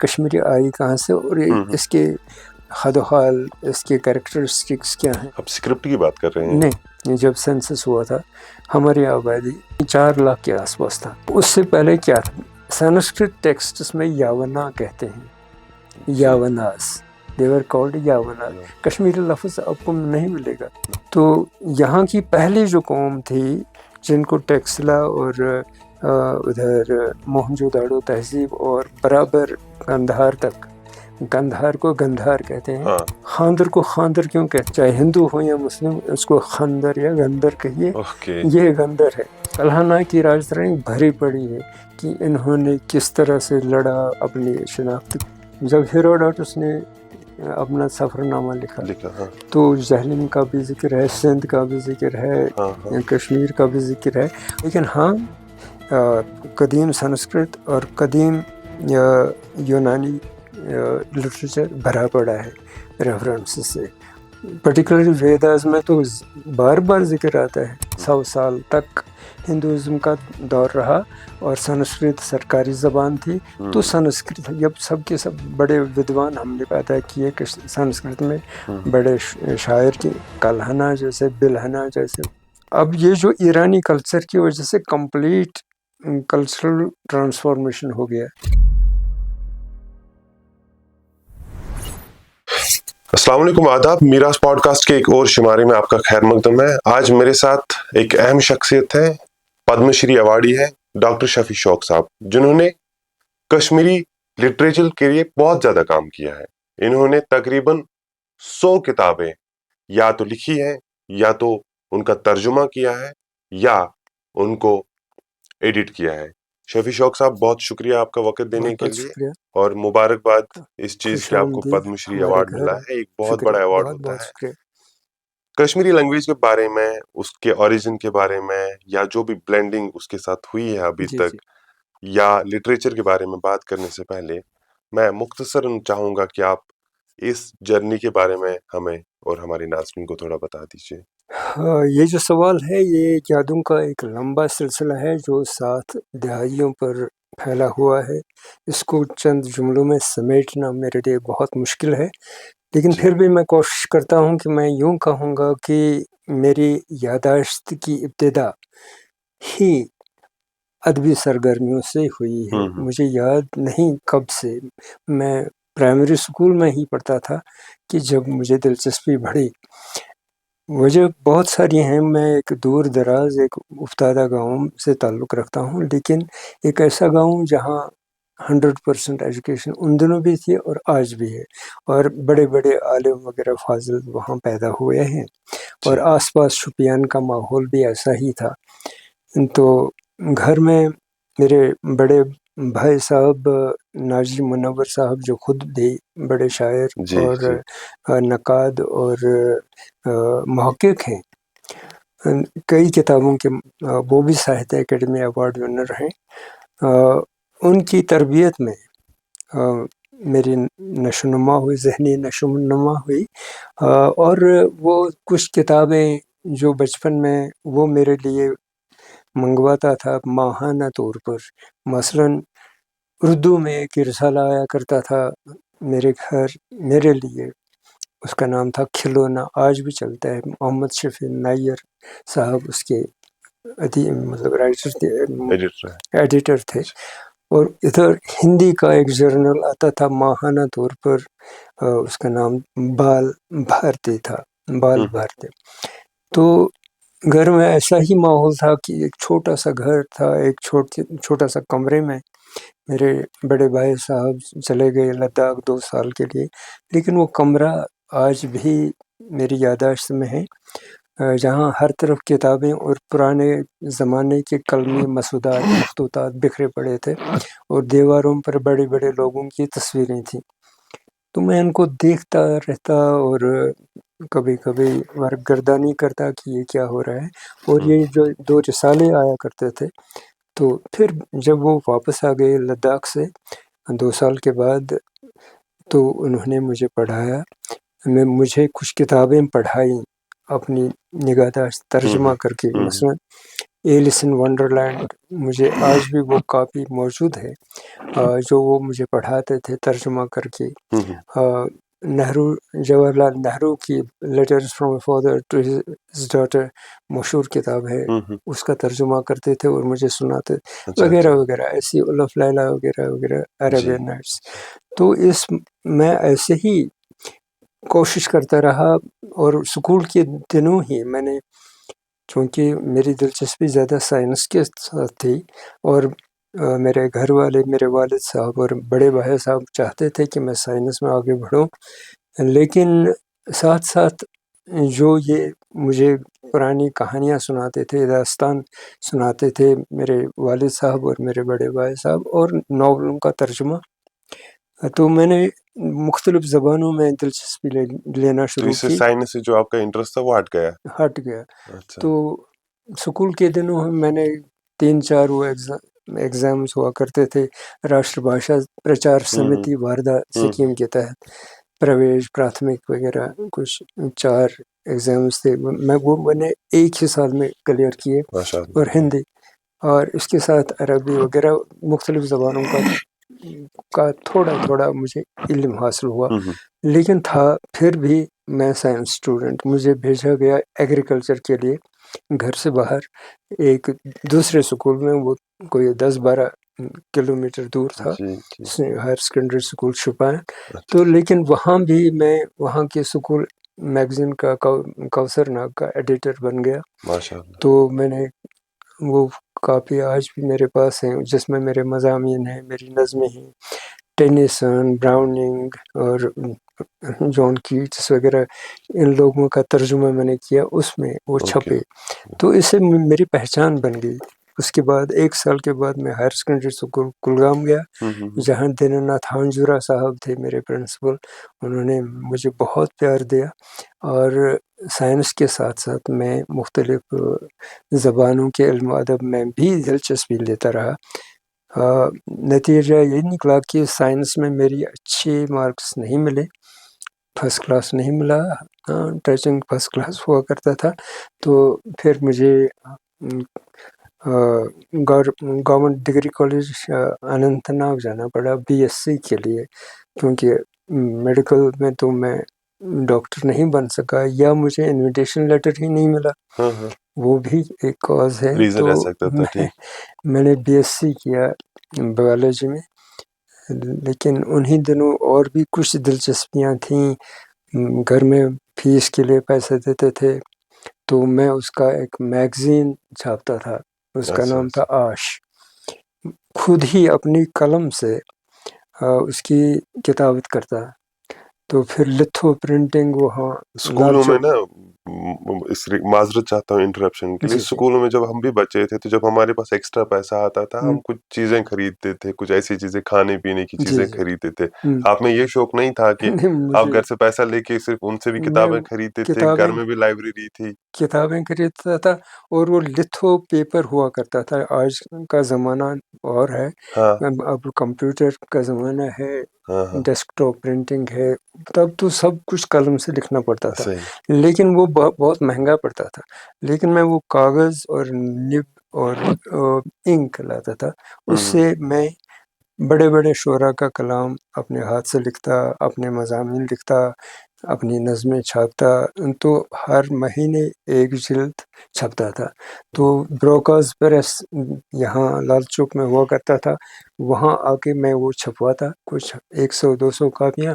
کشمیری آئی کہاں سے اور اس کے حد و حال، اس کے کریکٹرسٹکس کیا ہیں. اب اسکرپٹ کی بات کر رہے ہیں؟ نہیں، جب سینسس ہوا تھا ہماری آبادی 4 لاکھ کے آس پاس تھا. اس سے پہلے کیا تھا؟ سنسکرت ٹیکسٹس میں یاونا کہتے ہیں، یاوناس، دیور کالڈ یاونا. کشمیری لفظ آپ کو نہیں ملے گا. تو یہاں کی پہلی جو قوم تھی جن کو ٹیکسلا اور ادھر موہنجو داڑو تہذیب اور برابر گندھار تک، گندھار کو گندھار کہتے ہیں، خاندر کو خاندر کیوں کہتے، چاہے ہندو ہو یا مسلم، اس کو خاندر یا گندر کہیے. یہ گندر ہے. کلہانہ کی راجدھانی بھری پڑی ہے کہ انہوں نے کس طرح سے لڑا اپنی شناخت. جب ہیروڈوٹس نے اپنا سفر نامہ لکھا تو جہلم کا بھی ذکر ہے، سندھ کا بھی ذکر ہے، کشمیر کا بھی ذکر ہے. لیکن ہاں، قدیم سنسکرت اور قدیم یونانی لٹریچر بھرا پڑا ہے ریفرنس سے. پرٹیکولرلی ویداز میں تو بار بار ذکر آتا ہے. 100 سال تک ہندوازم کا دور رہا اور سنسکرت سرکاری زبان تھی. تو سنسکرت جب سب کے سب بڑے ودوان ہم نے پیدا کیے کہ سنسکرت میں بڑے شاعر کی، کلہنہ جیسے، بلہنہ جیسے. اب یہ جو ایرانی کلچر کی وجہ سے کمپلیٹ کلچرل ٹرانسفارمیشن ہو گیا. السلام علیکم، آداب. میراث پوڈ کاسٹ کے ایک اور شمارے میں آپ کا خیر مقدم ہے. آج میرے ساتھ ایک اہم شخصیت ہے، پدم شری ایوارڈی ہے ڈاکٹر شفیع شوق صاحب، جنہوں نے کشمیری لٹریچر کے لیے بہت زیادہ کام کیا ہے. انہوں نے تقریباً 100 کتابیں یا تو لکھی ہیں، یا تو ان کا ترجمہ کیا ہے، یا ان کو ایڈٹ کیا ہے. شفیع شوق صاحب، بہت شکریہ آپ کا وقت دینے کے لیے، اور مبارکباد اس چیز کہ آپ کو پدم شری ایوارڈ ملا ہے. ایک بہت بڑا ایوارڈ ہوتا ہے. کشمیری لینگویج کے بارے میں، اس کے اوریجن کے بارے میں، یا جو بھی بلینڈنگ اس کے ساتھ ہوئی ہے ابھی تک، یا لٹریچر کے بارے میں بات کرنے سے پہلے میں مختصراً چاہوں گا کہ آپ اس جرنی کے بارے میں ہمیں اور ہماری ناظرین کو تھوڑا بتا دیجیے. یہ جو سوال ہے یہ یادوں کا ایک لمبا سلسلہ ہے جو 7 دہائیوں پر پھیلا ہوا ہے. اس کو چند جملوں میں سمیٹنا میرے لیے بہت مشکل ہے، لیکن پھر بھی میں کوشش کرتا ہوں کہ میں یوں کہوں گا کہ میری یادداشت کی ابتدا ہی ادبی سرگرمیوں سے ہوئی ہے. مجھے یاد نہیں کب سے، میں پرائمری اسکول میں ہی پڑھتا تھا کہ جب مجھے دلچسپی بڑھی. وجہ بہت ساری ہیں. میں ایک دور دراز ایک افتادہ گاؤں سے تعلق رکھتا ہوں، لیکن ایک ایسا گاؤں جہاں 100% ایجوکیشن ان دنوں بھی تھی اور آج بھی ہے، اور بڑے بڑے عالم وغیرہ فاضل وہاں پیدا ہوئے ہیں، اور آس پاس شوپیان کا ماحول بھی ایسا ہی تھا. تو گھر میں میرے بڑے بھائی صاحب ناجی منور صاحب، جو خود بھی بڑے شاعر اور نقاد اور محقق ہیں، کئی کتابوں کے وہ بھی ساہتیہ اکیڈمی ایوارڈ ونر ہیں. ان کی تربیت میں میری نشو نما ہوئی، ذہنی نشو نما ہوئی، اور وہ کچھ کتابیں جو بچپن میں وہ میرے لیے منگواتا تھا ماہانہ طور پر. مثلاً اردو میں ایک رسالہ آیا کرتا تھا میرے گھر میرے لیے، اس کا نام تھا کھلونا، آج بھی چلتا ہے. محمد شفیع نائر صاحب اس کے مطلب رائٹر تھے، ایڈیٹر تھے. اور ادھر ہندی کا ایک جرنل آتا تھا ماہانہ طور پر، اس کا نام بال بھارتی تھا، بال بھارتی. تو گھر میں ایسا ہی ماحول تھا کہ ایک چھوٹا سا گھر تھا، ایک چھوٹا سا کمرے میں میرے بڑے بھائی صاحب چلے گئے لداخ 2 سال کے لیے، لیکن وہ کمرہ آج بھی میری یادداشت میں ہے، جہاں ہر طرف کتابیں اور پرانے زمانے کے قلمی مسودات، مخطوطات بکھرے پڑے تھے، اور دیواروں پر بڑے بڑے لوگوں کی تصویریں تھیں. تو میں ان کو دیکھتا رہتا اور کبھی کبھی ورگردانی کرتا کہ یہ کیا ہو رہا ہے. اور یہ جو 2 رسالے آیا کرتے تھے، تو پھر جب وہ واپس آ گئے لداخ سے 2 سال کے بعد، تو انہوں نے مجھے پڑھایا. مجھے کچھ کتابیں پڑھائیں اپنی نگہداشت ترجمہ کر کے. مثلا ایلس ان ونڈرلینڈ مجھے آج بھی وہ کاپی موجود ہے جو وہ مجھے پڑھاتے تھے ترجمہ کر کے. نہرو جواہر لال نہرو کی letters from father to his daughter مشہور کتاب ہے, اس کا ترجمہ کرتے تھے اور مجھے سناتے وغیرہ وغیرہ, ایسی الف لیلا وغیرہ وغیرہ, عربین نائٹس. تو اس میں ایسے ہی کوشش کرتا رہا, اور اسکول کے دنوں ہی میں نے, چونکہ میری دلچسپی زیادہ سائنس کے ساتھ تھی اور میرے گھر والے, میرے والد صاحب اور بڑے بھائی صاحب چاہتے تھے کہ میں سائنس میں آگے بڑھوں, لیکن ساتھ ساتھ جو یہ مجھے پرانی کہانیاں سناتے تھے, داستان سناتے تھے میرے والد صاحب اور میرے بڑے بھائی صاحب, اور ناولوں کا ترجمہ, تو میں نے مختلف زبانوں میں دلچسپی لینا شروع کی. سائنس سے جو آپ کا انٹرسٹ تھا وہ ہٹ گیا. تو اسکول کے دنوں میں نے 3-4 وہ ایگزامز ہوا کرتے تھے راشٹر بھاشا پرچار سمیتی واردہ سکیم کے تحت, پرویش پراتھمک وغیرہ کچھ 4 ایگزامز تھے, میں نے ایک ہی سال میں کلیئر کیے, اور ہندی, اور اس کے ساتھ عربی وغیرہ مختلف زبانوں کا تھوڑا مجھے علم حاصل ہوا. لیکن تھا پھر بھی میں سائنس اسٹوڈنٹ. مجھے بھیجا گیا ایگریکلچر کے لیے گھر سے باہر ایک دوسرے اسکول میں, وہ کوئی 10-12 کلومیٹر دور تھا, ہائر سیکنڈری اسکول شپان. تو لیکن وہاں بھی میں وہاں کے اسکول میگزین کا کوثر ناگ کا ایڈیٹر بن گیا. تو میں نے وہ کاپی آج بھی میرے پاس ہیں جس میں میرے مضامین ہیں, میری نظمیں ہیں, ٹینیسن, براؤننگ اور جان کیٹس وغیرہ, ان لوگوں کا ترجمہ میں نے کیا, اس میں وہ چھپے. تو اس سے میری پہچان بن گئی. اس کے بعد 1 سال کے بعد میں ہائر سیکنڈری اسکول کلگام گیا, جہاں دین ناتھ ہانجورا صاحب تھے میرے پرنسپل. انہوں نے مجھے بہت پیار دیا, اور سائنس کے ساتھ ساتھ میں مختلف زبانوں کے علم و ادب میں بھی دلچسپی لیتا رہا. نتیجہ یہ نکلا کہ سائنس میں میری اچھے مارکس نہیں ملے, فرسٹ کلاس نہیں ملا, ٹیچنگ فرسٹ کلاس ہوا کرتا تھا. تو پھر مجھے government degree college Anant Nag جانا پڑا BSc کے لیے, کیونکہ میڈیکل میں تو میں ڈاکٹر نہیں بن سکا, یا مجھے انویٹیشن لیٹر ہی نہیں ملا, وہ بھی ایک کاز ہے. تو میں نے BSc کیا بایولوجی میں, لیکن انہی دنوں اور بھی کچھ دلچسپیاں تھیں. گھر میں فیس کے لیے پیسے دیتے تھے, تو میں اس کا ایک میگزین چھاپتا تھا, اس کا نام تھا آش. خود ہی اپنی قلم سے اس کی کتابت کرتا. تو پھر لتھو پرنٹنگ وہاں اسکولوں میں نا, معذرت چاہتا ہوں انٹرپشن کے لیے, اسکولوں میں جب ہم بھی بچے تھے تو جب ہمارے پاس ایکسٹرا پیسہ آتا تھا ہم کچھ چیزیں خریدتے تھے, کچھ ایسی چیزیں کھانے پینے کی چیزیں خریدتے تھے. آپ میں یہ شوق نہیں تھا کہ آپ گھر سے پیسہ لے کے صرف ان سے بھی کتابیں خریدتے تھے؟ گھر میں بھی لائبریری تھی, کتابیں خریدتا تھا, اور وہ لتھو پیپر ہوا کرتا تھا. آج کا زمانہ اور ہے, اب کمپیوٹر کا زمانہ ہے, ڈیسک ٹاپ پرنٹنگ ہے, تب تو سب کچھ قلم سے لکھنا پڑتا تھا, لیکن وہ بہت مہنگا پڑتا تھا. لیکن میں وہ کاغذ اور نب اور انک لاتا تھا, اس سے میں بڑے بڑے شعراء کا کلام اپنے ہاتھ سے لکھتا, اپنے مضامین لکھتا, اپنی نظمیں چھاپتا. تو ہر مہینے 1 جلد چھپتا تھا. تو بروکرز پریس یہاں لال چوک میں ہوا کرتا تھا, وہاں آ کے میں وہ چھپواتا کچھ 100-200 کاپیاں.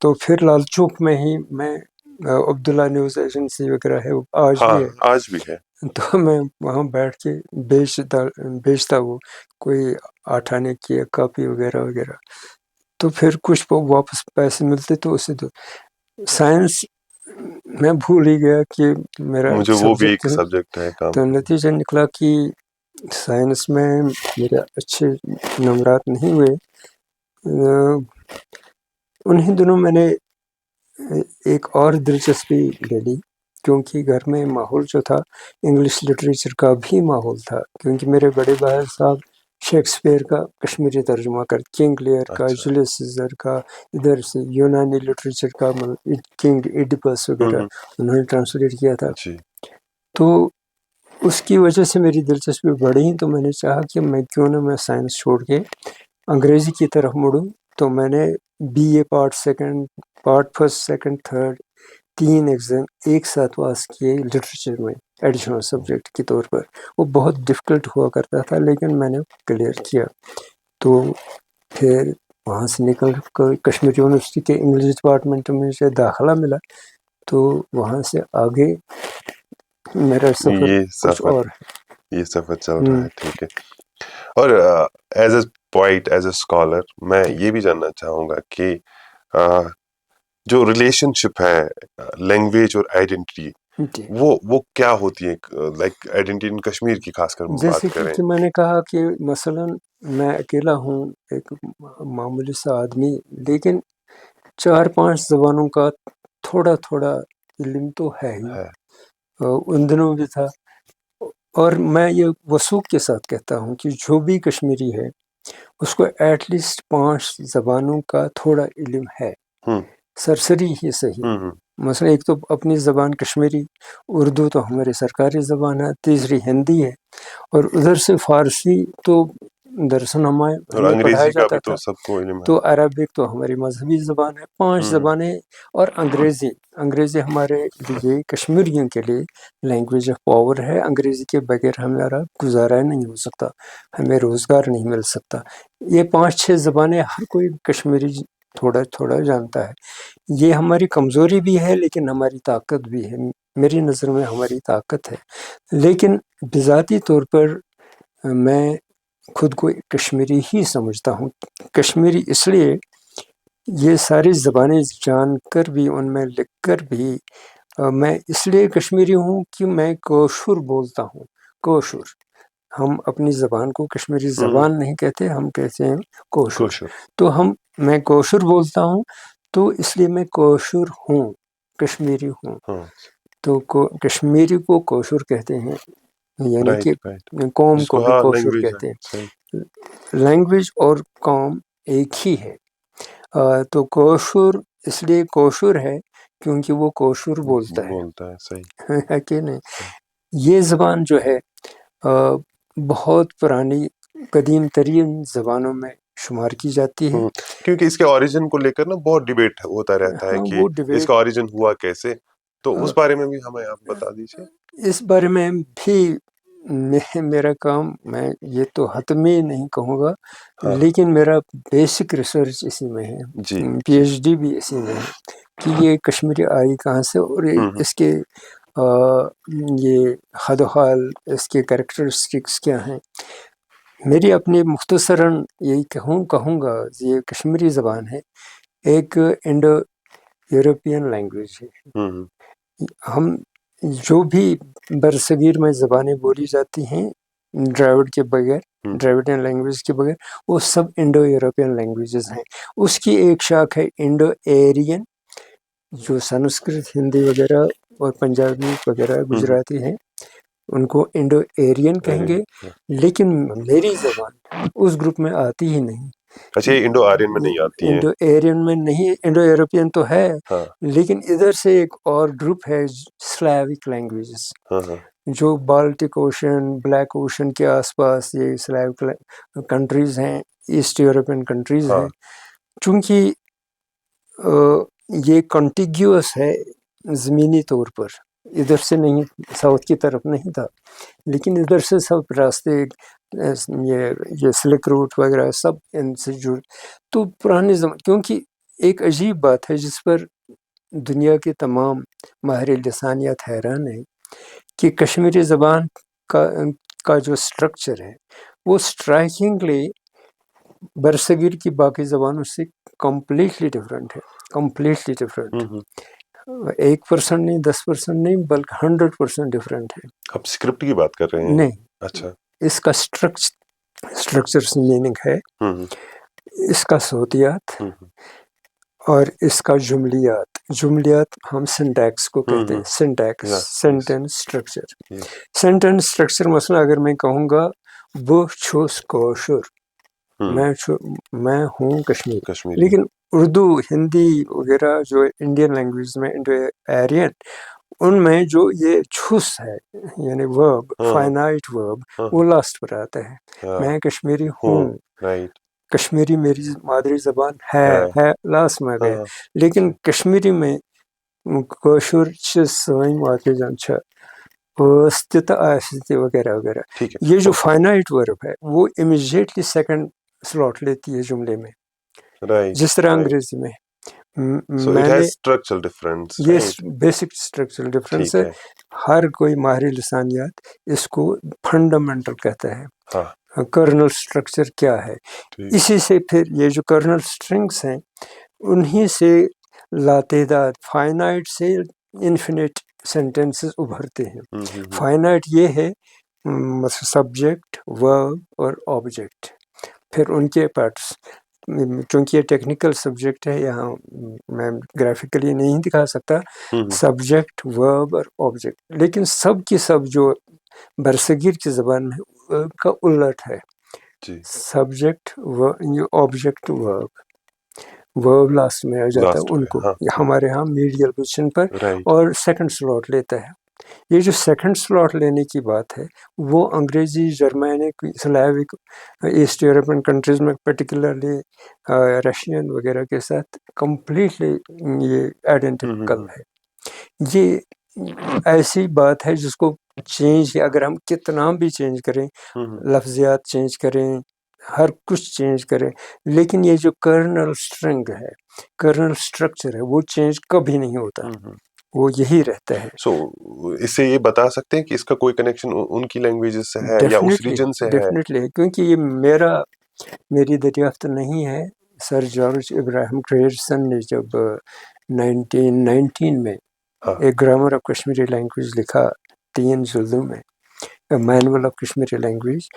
تو پھر لال چوک میں ہی میں عبداللہ نیوز ایجنسی وغیرہ ہے, آج بھی ہے, تو میں وہاں بیٹھ کے بیچتا وہ کوئی 8 آنے کی کاپی وغیرہ وغیرہ. تو پھر کچھ واپس پیسے ملتے تو اسے تو سائنس میں بھول ہی گیا کہ میرا سبجیکٹ ہے. تو نتیجہ نکلا کہ سائنس میں میرے اچھے نمبرات نہیں ہوئے. انہی دنوں میں نے ایک اور دلچسپی لے لی, کیونکہ گھر میں ماحول جو تھا انگلش لٹریچر کا بھی ماحول تھا, کیونکہ میرے بڑے بھائی صاحب شیکسپیئر کا کشمیری ترجمہ کنگ لیئر کا, جولیس سیزر کا, ادھر سے یونانی لٹریچر کا کنگ ایڈیپس وغیرہ انہوں نے ٹرانسلیٹ کیا تھا. تو اس کی وجہ سے میری دلچسپی بڑھی، تو میں نے چاہا کہ میں کیوں نہ میں سائنس چھوڑ کے انگریزی کی طرف مڑوں. تو میں نے BA part first second third 3 exam ایک ساتھ پاس کیے لٹریچر میں ایڈیشنل سبجیکٹ کے طور پر. وہ بہت ڈفیکلٹ ہوا کرتا تھا لیکن میں نے کلیئر کیا. تو پھر وہاں سے نکل کر کشمیر یونیورسٹی کے انگلش ڈپارٹمنٹ میں مجھے داخلہ ملا. تو وہاں سے آگے میرا سفر کچھ اور ہے. یہ سفر چل رہا ہے. ٹھیک ہے. اور as a point, as a scholar, میں یہ بھی جاننا چاہوں گا کہ جو ریلیشن شپ ہے لینگویج اور آئیڈینٹی، وہ کیا ہوتی ہے؟ لائک آئیڈینٹی ان کشمیر کی خاص کر جیسے بات کریں. کہ میں نے کہا کہ مثلا میں اکیلا ہوں، ایک معمولی سا آدمی، لیکن 4-5 زبانوں کا تھوڑا تھوڑا علم تو ہے ہی. ان دنوں بھی تھا. اور میں یہ وثوق کے ساتھ کہتا ہوں کہ جو بھی کشمیری ہے اس کو ایٹ لیسٹ 5 زبانوں کا تھوڑا علم ہے، سرسری ہی صحیح. مثلا ایک تو اپنی زبان کشمیری، اردو تو ہماری سرکاری زبان ہے، تیسری ہندی ہے، اور ادھر سے فارسی تو دراصل ہمیں پڑھایا جاتا تھا. سب کو علم ہے. تو عربک تو ہماری مذہبی زبان ہے. 5 زبانیں. اور انگریزی ہمارے لیے کشمیریوں کے لیے لینگویج آف پاور ہے. انگریزی کے بغیر ہمارا گزارا نہیں ہو سکتا، ہمیں روزگار نہیں مل سکتا. یہ 5-6 زبانیں ہر کوئی کشمیری تھوڑا تھوڑا جانتا ہے. یہ ہماری کمزوری بھی ہے لیکن ہماری طاقت بھی ہے. میری نظر میں ہماری طاقت ہے. لیکن بذاتی طور پر میں خود کو کشمیری ہی سمجھتا ہوں. کشمیری اس لیے یہ ساری زبانیں جان کر بھی، ان میں لکھ کر بھی، میں اس لیے کشمیری ہوں کہ میں کوشر بولتا ہوں. کوشر، ہم اپنی زبان کو کشمیری زبان نہیں کہتے، ہم کہتے ہیں کوشر. تو میں کوشر بولتا ہوں، تو اس لیے میں کوشر ہوں، کشمیری ہوں. تو کشمیری کو کوشر کہتے ہیں، یعنی کہ قوم کو بھی کوشر کہتے ہیں. لینگویج اور قوم ایک ہی ہے. تو کوشر اس لیے کوشر ہے کیونکہ وہ کوشر بولتا ہے کہ نہیں. یہ زبان جو ہے بہت پرانی قدیم ترین زبانوں میں شمار کی جاتی ہے. کیونکہ اس کے اوریجن کو لے کر نا بہت ڈیبیٹ ہوتا رہتا ہے کہ اس کا اوریجن ہوا کیسے. تو اس بارے میں بھی ہمیں آپ بتا دیجیے. اس بارے میں بھی میرا کام، میں یہ تو حتمی نہیں کہوں گا، لیکن میرا بیسک ریسرچ اسی میں ہے. PhD بھی اسی میں ہے کہ یہ کشمیری آئی کہاں سے، اور اس کے یہ حد و حال، اس کے کریکٹرسٹکس کیا ہیں. میری اپنی مختصراً یہی کہوں گا، یہ کشمیری زبان ہے ایک انڈو یورپین لینگویج ہے. ہم جو بھی برصغیر میں زبانیں بولی جاتی ہیں ڈراوڈ کے بغیر، ڈراوڈین لینگویج کے بغیر، وہ سب انڈو یورپین لینگویجز ہیں. اس کی ایک شاخ ہے انڈو ایرین، جو سنسکرت، ہندی وغیرہ اور پنجابی وغیرہ گجراتی ہیں، ان کو انڈو ایرین کہیں گے. لیکن میری زبان اس گروپ میں آتی ہی نہیں. اچھا، یہ انڈو آرین میں نہیں آتی ہے. انڈو ایرین میں نہیں، انڈو یورپین تو ہے، لیکن ادھر سے ایک اور گروپ ہے سلیوک لینگویجز، جو بالٹک اوشن، بلیک اوشن کے آس پاس یہ سلیوک کنٹریز ہیں، ایسٹ یورپین کنٹریز ہیں. چونکہ یہ کنٹیگیوس ہے زمینی طور پر، ادھر سے نہیں، ساؤتھ کی طرف نہیں تھا، لیکن ادھر سے سب راستے، یہ سلک روٹ وغیرہ سب ان سے جڑ. تو پرانے زمان، کیونکہ ایک عجیب بات ہے جس پر دنیا کے تمام ماہر لسانیات حیران ہیں کہ کشمیری زبان کا جو سٹرکچر ہے وہ اسٹرائکنگلی برصغیر کی باقی زبانوں سے کمپلیٹلی ڈفرینٹ ہے. کمپلیٹلی ڈفرینٹ، 1% نہیں، 10% نہیں، بلکہ 100% ڈفرینٹ ہے. آپ اسکرپٹ کی بات کر رہے ہیں؟ نہیں. اچھا. اس کا اسٹرکچر سے میننگ ہے، اس کا صوتیات اور اس کا جملیات ہم سنٹیکس کو کہتے ہیں. Syntax, sentence structure. Sentence structure مثلا اگر میں کہوں گا وہ چھوس کوشر، میں ہوں کشمیری، لیکن اردو، ہندی وغیرہ جو انڈین لینگویج میں انڈو ایرین، ان میں جو یہ چھس ہے یعنی ورب ہاں فائنائٹ ورب ہاں وہ لاسٹ پر آتا ہے. ہاں میں کشمیری ہوں، رائٹ کشمیری میری مادری زبان ہے لاسٹ میں گیا. ہاں لیکن کشمیری میں کٲشُر چھِ سٲنۍ مادری زبان چھِ ٲس تہِ تہٕ آسہِ تہِ وغیرہ وغیرہ. ٹھیک یہ جو فائنائٹ ورب ہے وہ امیجیٹلی سیکنڈ سلاٹ لیتی ہے جملے میں، ہے رائٹ جس طرح انگریزی میں. سو اٹ میں نے ہیز اسٹرکچرل ڈفرینس یہ رائٹ. بیسک اسٹرکچرل ڈفرینس ٹھیک ہے. ہے ہر کوئی ماہر لسانیات اس کو فنڈامنٹل کہتا ہے. ہاں کرنل اسٹرکچر کیا ہے، ٹھیک اسی سے پھر یہ جو کرنل اسٹرنگس ہیں انہی سے لاتعداد فائنائٹ سے انفینٹ سینٹینسز ابھرتے ہیں. فائنائٹ یہ ہے سبجیکٹ ورب اور آبجیکٹ، پھر ان کے پارٹس. چونکہ یہ ٹیکنیکل سبجیکٹ ہے یہاں میں گرافیکلی نہیں دکھا سکتا سبجیکٹ ورب اور آبجیکٹ، لیکن سب کی سب جو برصغیر کی زبان میں کا الٹ ہے. جی سبجیکٹ آبجیکٹ ورب لاسٹ میں آ جاتا لاسٹ ہے ان میں کو. ہاں ہمارے ہاں میڈیل پوزیشن پر رائٹ اور سیکنڈ سلاٹ لیتا ہے. یہ جو سیکنڈ سلاٹ لینے کی بات ہے وہ انگریزی، جرمینک، سلیوک، ایسٹ یورپین کنٹریز میں پرٹیکولرلی رشین وغیرہ کے ساتھ کمپلیٹلی یہ آئیڈینٹیکل ہے. یہ ایسی بات ہے جس کو چینج اگر ہم کتنا بھی چینج کریں، لفظیات چینج کریں، ہر کچھ چینج کریں، لیکن یہ جو کرنل اسٹرنگ ہے، کرنل اسٹرکچر ہے، وہ چینج کبھی نہیں ہوتا، وہ یہی رہتا ہے. سو اس سے یہ بتا سکتے ہیں کہ اس کا کوئی کنیکشن ان کی لینگویجز سے ہے یا اس ریجن سے ہے؟ ڈیفینیٹلی کیونکہ یہ میری دریافت نہیں ہے. سر جارج ابراہیم گریئرسن نے جب 1919 میں ایک گرامر آف کشمیری لینگویج لکھا 3 جلدوں میں، مینول آف کشمیری لینگویج،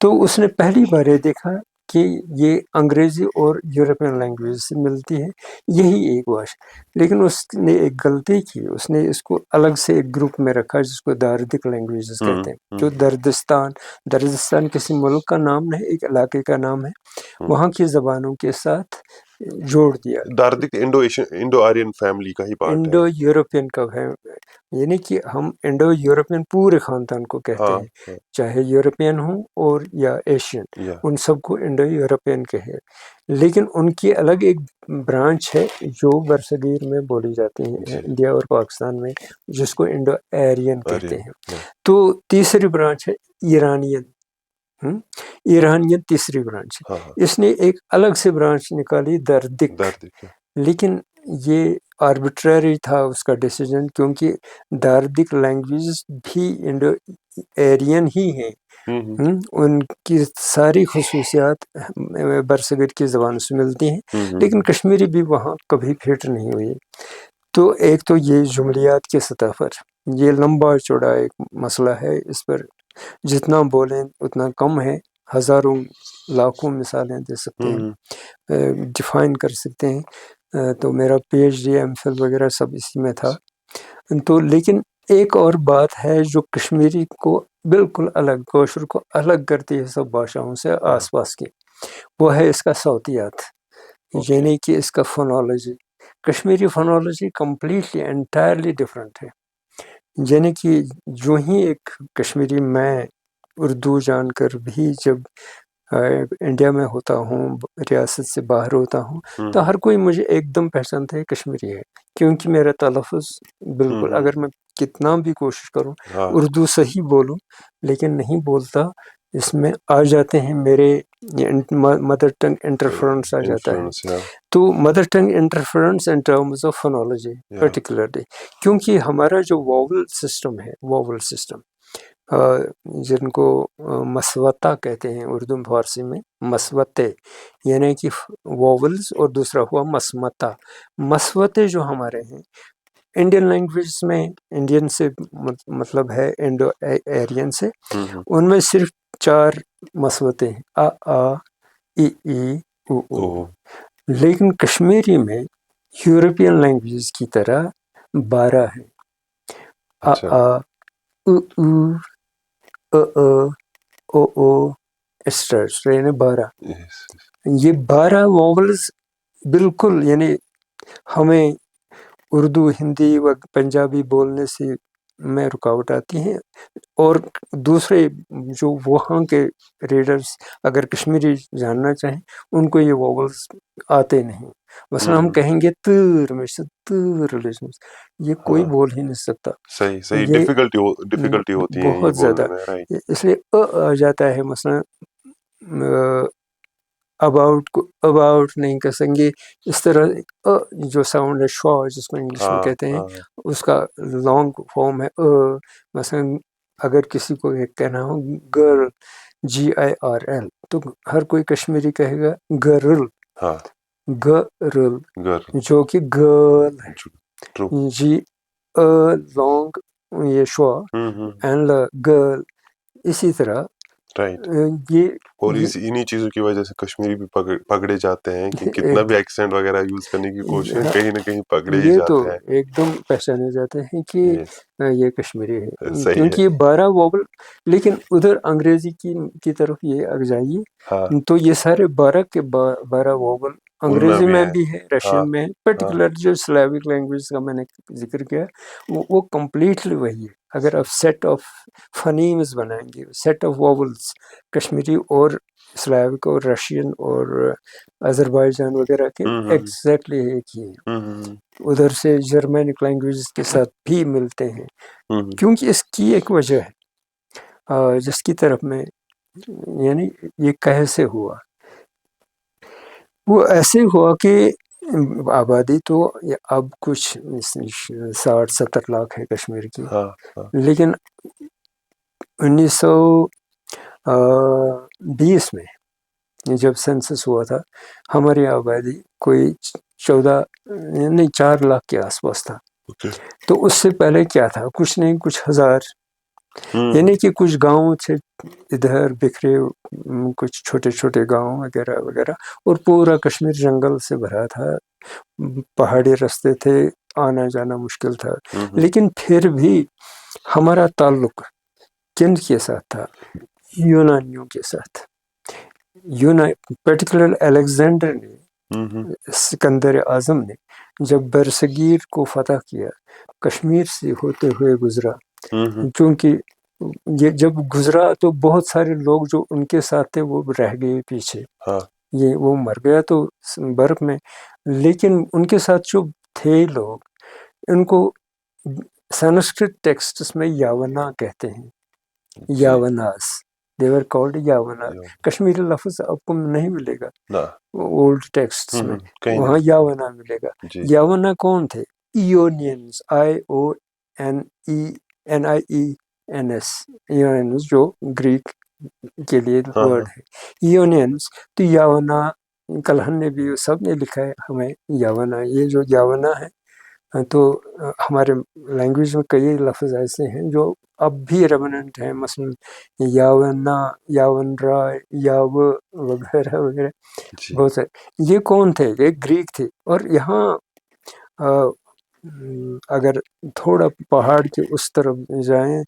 تو اس نے پہلی بار یہ دیکھا کہ یہ انگریزی اور یورپین لینگویج سے ملتی ہے، یہی ایک بھاشا. لیکن اس نے ایک غلطی کی، اس نے اس کو الگ سے ایک گروپ میں رکھا جس کو داردک لینگویجز کہتے ہیں. جو دردستان کسی ملک کا نام نہیں، ایک علاقے کا نام ہے، وہاں کی زبانوں کے ساتھ جوڑ دیا. داردک انڈو آرین فیملی کا ہی پارٹ ہے. انڈو یورپین کا ہے، یعنی کہ ہم انڈو یورپین پورے خاندان کو کہتے ہیں، چاہے یورپین ہوں اور یا ایشین، ان سب کو انڈو یورپین کہے. لیکن ان کی الگ ایک برانچ ہے جو برصغیر میں بولی جاتی ہے انڈیا اور پاکستان میں، جس کو انڈو ایرین کہتے ہیں. تو تیسری برانچ ہے ایرانین. ایرانین تیسری برانچ ہے. اس نے ایک الگ سے برانچ نکالی دردک، لیکن یہ آربیٹریری تھا اس کا ڈیسیجن، کیونکہ داردک لینگویج بھی انڈو ایرین ہی ہیں. ان کی ساری خصوصیات برصغیر کی زبانوں سے ملتی ہیں، لیکن کشمیری بھی وہاں کبھی فٹ نہیں ہوئی. تو ایک تو یہ جملیات کی سطح پر یہ لمبا چوڑا ایک مسئلہ ہے، اس پر جتنا بولیں اتنا کم ہے. ہزاروں لاکھوں مثالیں دے سکتے ہیں، ڈیفائن کر سکتے ہیں. تو میرا P H D M Phil وغیرہ سب اسی میں تھا. تو لیکن ایک اور بات ہے جو کشمیری کو بالکل الگ، کوشر کو الگ کرتی ہے سب بھاشاؤں سے آس پاس کی، وہ ہے اس کا صوتیات، یعنی کہ اس کا phonology. Kashmiri phonology completely entirely different ہے. یعنی کہ جو ہی ایک کشمیری میں اردو جان کر بھی جب انڈیا میں ہوتا ہوں، ریاست سے باہر ہوتا ہوں، تو ہر کوئی مجھے ایک دم پہچانتا ہے کشمیری ہے، کیونکہ میرا تلفظ بالکل، اگر میں کتنا بھی کوشش کروں اردو صحیح بولوں لیکن نہیں بولتا، اس میں آ جاتے ہیں میرے مدر ٹنگ انٹرفرنس آ جاتا ہے. تو mother tongue interference in terms of phonology particularly, کیونکہ ہمارا جو واول سسٹم ہے، واول سسٹم جن کو مسوطہ کہتے ہیں اردو فارسی میں، مسوطے یعنی کہ واولز، اور دوسرا ہوا مسمطہ. مسوطے جو ہمارے ہیں انڈین لینگویج میں، انڈین سے مطلب ہے انڈو ایرین سے، ان میں صرف 4 مسوطے ہیں، آ آ ای ای او او. لیکن کشمیری میں یورپین لینگویج کی طرح 12 ہیں، آ آ او او او او ایسٹرا، یعنی 12. یہ 12 واولز بالکل، یعنی ہمیں اردو ہندی و پنجابی بولنے سے میں رکاوٹ آتی ہیں، اور دوسرے جو وہاں کے ریڈرز اگر کشمیری جاننا چاہیں ان کو یہ ووبلز آتے نہیں. مثلا ہم کہیں گے تر میں سے تر یہ کوئی بول ہی نہیں سکتا. صحیح یہ ڈیفیکلٹی ہوتی ہے یہ بہت زیادہ، بولنے میں. رائٹ. اس لیے آ جاتا ہے. مثلا اباؤٹ کو اباؤٹ نہیں کہہ سکیں گے. اس طرح جو ساؤنڈ ہے شوا جس کو انگلش میں کہتے ہیں اس کا لانگ فارم ہے. مثلا اگر کسی کو یہ کہنا ہو گرل GIRL تو ہر کوئی کشمیری کہے گا گرل. گرل جو کہ گرل ہے. جی لانگ یہ شوا اینڈ گرل. اسی طرح یہ اور انہی چیزوں کی وجہ سے کشمیری بھی پکڑے جاتے ہیں کہ کتنا بھی ایکسینٹ وغیرہ یوز کرنے کی کوشش کہیں نہ کہیں پکڑے ہی یہ تو جاتے ہیں. ایک دم پہچانے جاتے ہیں کہ یہ کشمیری ہے، صحیح کیونکہ یہ 12 ووبل. لیکن ادھر انگریزی کی طرف یہ اگ جائیے تو یہ سارے 12 کے 12 ووبل انگریزی میں بھی ہے، رشین میں ہے. پرٹیکولر جو سلیوک لینگویج کا میں نے ذکر کیا وہ کمپلیٹلی وہی ہے. اگر آپ سیٹ آف فنیمز بنائیں گے، سیٹ آف ووبلز کشمیری اور سلیوک اور رشین اور آذربائیجان وغیرہ کے ایگزیکٹلی ایک ہی ہے. ادھر سے جرمینک لینگویج کے ساتھ بھی ملتے ہیں. کیونکہ اس کی ایک وجہ ہے جس کی طرف میں یعنی یہ کیسے ہوا. وہ ایسے ہوا کہ آبادی تو اب کچھ 60-70 لاکھ ہے کشمیر کی، لیکن 1920 میں جب سینسس ہوا تھا ہماری آبادی کوئی 4 لاکھ کے آس پاس تھا. تو اس سے پہلے کیا تھا؟ کچھ نہیں، کچھ ہزار، یعنی کہ کچھ گاؤں تھے ادھر بکھرے، کچھ چھوٹے چھوٹے گاؤں وغیرہ وغیرہ، اور پورا کشمیر جنگل سے بھرا تھا. پہاڑی راستے تھے، آنا جانا مشکل تھا. لیکن پھر بھی ہمارا تعلق کن کے ساتھ تھا؟ یونانیوں کے ساتھ. پرٹیکولر الیگزینڈر نے، سکندر اعظم نے جب برصغیر کو فتح کیا کشمیر سے ہوتے ہوئے گزرا. کیونکہ یہ جب گزرا تو بہت سارے لوگ جو ان کے ساتھ تھے وہ رہ گئے پیچھے. یہ وہ مر گیا تو برف میں، لیکن ان کے ساتھ جو تھے لوگ ان کو سنسکرت ٹیکسٹس میں یاونا کہتے ہیں. یاوناس، they were called یاونا. کشمیری لفظ آپ کو نہیں ملے گا اولڈ ٹیکسٹس میں، وہاں یاونا ملے گا. یاونا کون تھے؟ ایونینز، IONIENS، ایونینز جو گریک کے لیے ورڈ ہے. ایونینز تو یاونا، کلہن نے بھی سب نے لکھا ہے ہمیں یاونا. یہ جو یاونا ہے تو ہمارے لینگویج میں کئی لفظ ایسے ہیں جو اب بھی ریمننٹ ہیں، مثلا یاونا، یاون رائے، یاو وغیرہ وغیرہ بہت سارے. یہ کون تھے؟ یہ گریک تھے. اور یہاں اگر تھوڑا پہاڑ کے اس طرف جائیں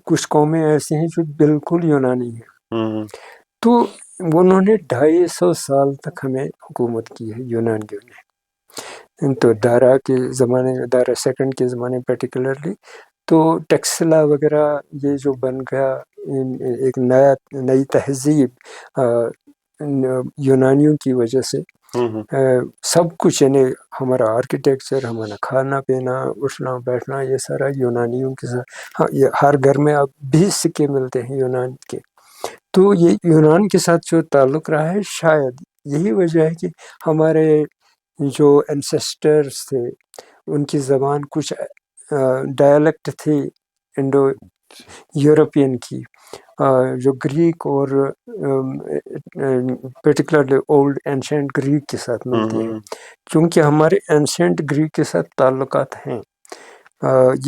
کچھ قومیں ایسی ہیں جو بالکل یونانی ہیں. تو انہوں نے 250 سال تک ہمیں حکومت کی ہے یونانیوں نے. تو دارا کے زمانے، دارا سیکنڈ کے زمانے پرٹیکولرلی، تو ٹیکسلا وغیرہ یہ جو بن گیا ایک نئی تہذیب یونانیوں کی وجہ سے. سب کچھ یعنی ہمارا آرکیٹیکچر، ہمارا کھانا پینا، اٹھنا بیٹھنا، یہ سارا یونانیوں کے ساتھ. ہر گھر میں اب بھی سکے ملتے ہیں یونان کے. تو یہ یونان کے ساتھ جو تعلق رہا ہے، شاید یہی وجہ ہے کہ ہمارے جو انسیسٹرز تھے ان کی زبان کچھ ڈائلیکٹ تھی انڈو یورپین کی، جو گریک اور پرٹیکولرلی اولڈ اینشینٹ گریک کے ساتھ ملتی ہے. چونکہ ہمارے اینشینٹ گریک کے ساتھ تعلقات ہیں،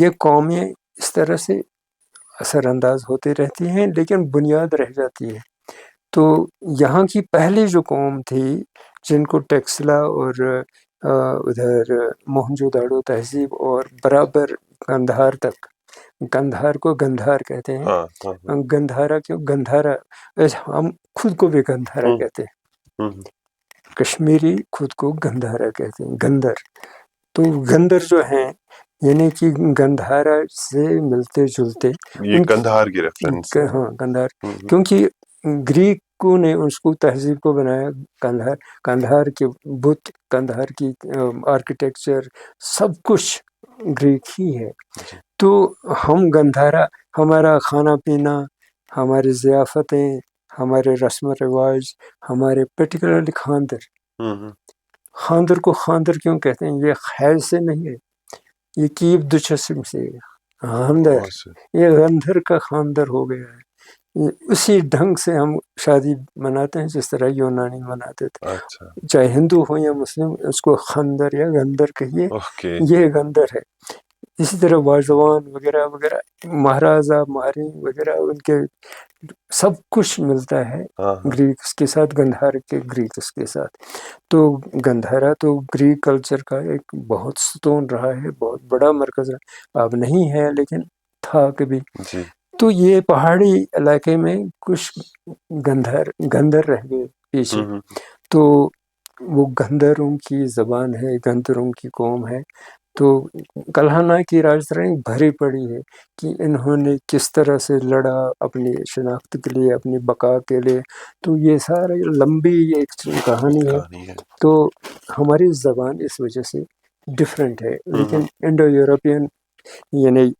یہ قومیں اس طرح سے اثر انداز ہوتی رہتی ہیں لیکن بنیاد رہ جاتی ہے. تو یہاں کی پہلی جو قوم تھی جن کو ٹیکسلا اور ادھر موہنجو داڑو تہذیب اور برابر گندھار تک، گندھار کو گندھار کہتے ہیں، گندھارا کیوں؟ گندھارا ہم خود کو بھی گندھارا کہتے ہیں، کشمیری خود کو گندھارا کہتے ہیں، گندر. تو گندر جو ہیں یعنی کہ گندھارا سے ملتے جلتے یہ گندھار کی ریفرنس ہے. ہاں گندھار، کیونکہ گریکوں نے اس کو تہذیب کو بنایا. کندھار، کندھار کے بت، کندھار کی آرکیٹیکچر سب کچھ گریک ہی ہے. تو ہم گندھارا، ہمارا کھانا پینا، ہماری ضیافتیں، ہمارے رسم و رواج، ہمارے پرٹیکولرلی خاندر. خاندر کو خاندر کیوں کہتے ہیں؟ یہ خیر سے نہیں ہے، یہ کیب دچسم سے خاندر، یہ گندھر کا خاندر ہو گیا ہے. اسی ڈھنگ سے ہم شادی مناتے ہیں جس طرح یونانی مناتے تھے. چاہے ہندو ہو یا مسلم، اس کو خندر یا گندر کہیے، یہ گندر ہے. اسی طرح واجوان وغیرہ وغیرہ، مہاراجا مہاریں وغیرہ، ان کے سب کچھ ملتا ہے گریکس کے ساتھ، گندھار کے گریکس کے ساتھ. تو گندھارا تو گریک کلچر کا ایک بہت ستون رہا ہے، بہت بڑا مرکز رہا. اب نہیں ہے لیکن تھا کبھی. تو یہ پہاڑی علاقے میں کچھ گندر رہ گئے پیچھے. تو وہ گندروں کی زبان ہے، گندروں کی قوم ہے. تو کلہانا کی راجدھانی بھری پڑی ہے کہ انہوں نے کس طرح سے لڑا اپنی شناخت کے لیے، اپنی بقا کے لیے. تو یہ سارے لمبی ایک کہانی ہے. تو ہماری زبان اس وجہ سے ڈفرینٹ ہے، لیکن انڈو یورپین یعنی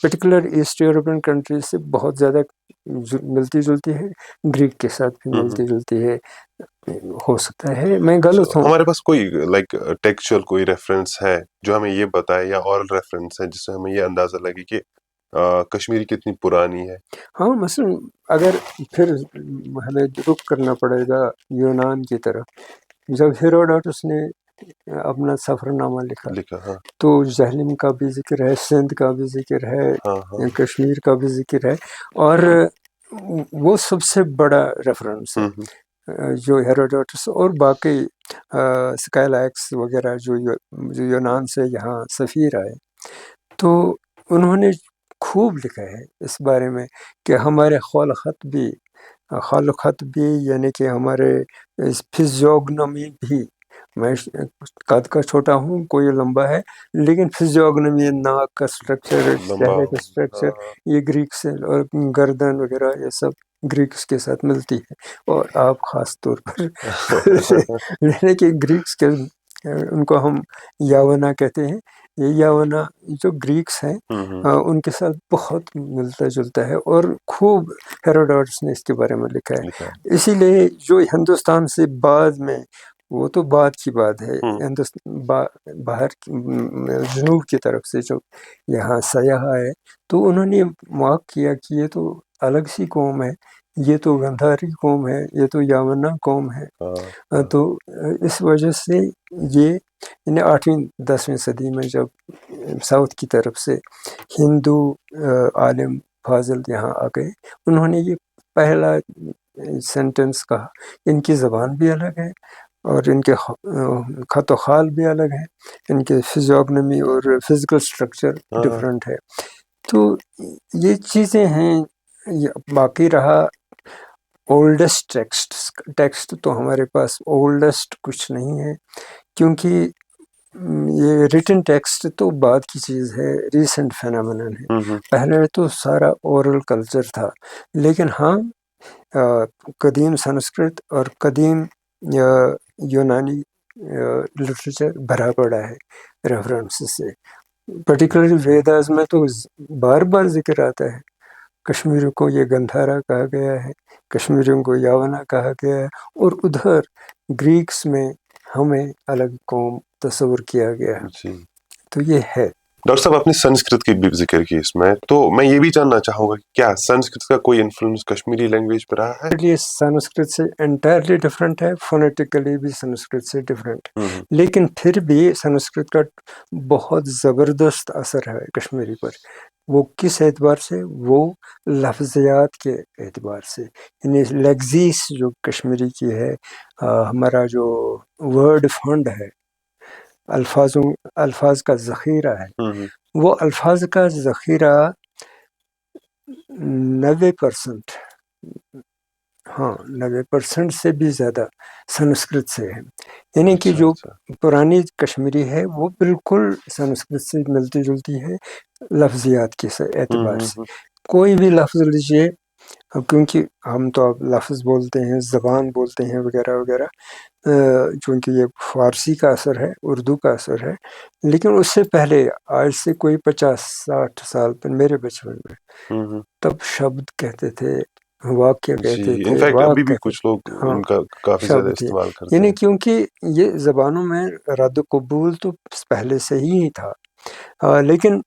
پرٹیکولر ایسٹ یورپین کنٹریز سے بہت زیادہ ملتی جلتی ہے، گریک کے ساتھ بھی ملتی جلتی ہے. ہو سکتا ہے میں غلط ہوں. ہمارے پاس کوئی لائک ٹیکسچوئل کوئی ریفرنس ہے جو ہمیں یہ بتائے، یا اورل ریفرنس ہے جس سے ہمیں یہ اندازہ لگے کہ کشمیری کتنی پرانی ہے؟ ہاں مثلا اگر پھر ہمیں رخ کرنا پڑے گا یونان کی طرف. جب ہیروڈوٹس نے اپنا سفر نامہ لکھا تو جہلم کا بھی ذکر ہے، سندھ کا بھی ذکر ہے، کشمیر کا بھی ذکر ہے. اور وہ سب سے بڑا ریفرنس ہے جو ہیروڈوٹس اور باقی اسکائلیکس وغیرہ جو یونان سے یہاں سفیر آئے. تو انہوں نے خوب لکھا ہے اس بارے میں کہ ہمارے خلقت بھی یعنی کہ ہمارے فزیوگنمی بھی. میں قد کا چھوٹا ہوں، کوئی لمبا ہے، لیکن فزیوگنمی، ناک کا اسٹرکچر، چہرے کا اسٹرکچر، یہ گریک سے، اور گردن وغیرہ یہ سب گریکس کے ساتھ ملتی ہے. اور آپ خاص طور پر یعنی کہ گریکس کے، ان کو ہم یاونا کہتے ہیں. یہ یاونا جو گریکس ہیں ان کے ساتھ بہت ملتا جلتا ہے، اور خوب ہیروڈوٹس نے اس کے بارے میں لکھا ہے. اسی لیے جو ہندوستان سے بعد میں، وہ تو بعد کی بات ہے، باہر جنوب کی طرف سے جو یہاں سیاح آئے تو انہوں نے موقع کیا کہ یہ تو الگ سی قوم ہے، یہ تو گندھاری قوم ہے، یہ تو یاونا قوم ہے. تو اس وجہ سے یہ 8ویں-10ویں صدی میں جب ساؤتھ کی طرف سے ہندو عالم فاضل یہاں آ گئے، انہوں نے یہ پہلا سینٹنس کہا. ان کی زبان بھی الگ ہے اور ان کے خط و خال بھی الگ ہیں، ان کے فزیوگنمی اور فزیکل سٹرکچر ڈفرینٹ ہے. تو یہ چیزیں ہیں. باقی رہا اولڈسٹ ٹیکسٹ، تو ہمارے پاس اولڈسٹ کچھ نہیں ہے، کیونکہ یہ ریٹن ٹیکسٹ تو بعد کی چیز ہے، ریسنٹ فینامنن ہے. پہلے تو سارا اورل کلچر تھا. لیکن ہاں قدیم سنسکرت اور قدیم یونانی لٹریچر بھرا پڑا ہے ریفرنس سے. پرٹیکولرلی ویداز میں تو بار بار ذکر آتا ہے. کشمیریوں کو یہ گندھارا کہا گیا ہے، کشمیریوں کو یاونا کہا گیا ہے، اور ادھر گریکس میں ہمیں الگ قوم تصور کیا گیا ہے. تو یہ ہے. ڈاکٹر صاحب آپ نے سنسکرت کی بھی ذکر کی اس میں، تو میں یہ بھی جاننا چاہوں گا کہ کیا سنسکرت کا کوئی انفلوئنس کشمیری لینگویج پہ رہا ہے؟ یہ سنسکرت سے انٹائرلی ڈفرینٹ ہے، فونیٹیکلی بھی سنسکرت سے ڈفرینٹ، لیکن پھر بھی سنسکرت کا بہت زبردست اثر ہے کشمیری پر. وہ کس اعتبار سے؟ وہ لفظیات کے اعتبار سے. یعنی لیگزیس جو کشمیری کی ہے، ہمارا جو ورڈ فنڈ ہے، الفاظ کا ذخیرہ ہے، وہ الفاظ کا ذخیرہ 90% ہاں 90% سے بھی زیادہ سنسکرت سے ہے، یعنی کہ اچھا جو اچھا۔ پرانی کشمیری ہے وہ بالکل سنسکرت سے ملتی جلتی ہے لفظیات کے اعتبار سے۔ کوئی بھی لفظ لیجیے، کیونکہ ہم تو اب لفظ بولتے ہیں، زبان بولتے ہیں وغیرہ وغیرہ، چونکہ یہ فارسی کا اثر ہے، اردو کا اثر ہے، لیکن اس سے پہلے آج سے کوئی 50-60 سال پر میرے بچپن میں تب شبد کہتے تھے، واقعہ جی کہتے تھے، انفیکٹ واق ابھی بھی کہتے کچھ تھے، لوگ ہاں ان کا کافی زیادہ شبد ہی، استعمال کرتے یعنی ہیں۔ کیونکہ یہ زبانوں میں رد و قبول تو پہلے سے ہی تھا، لیکن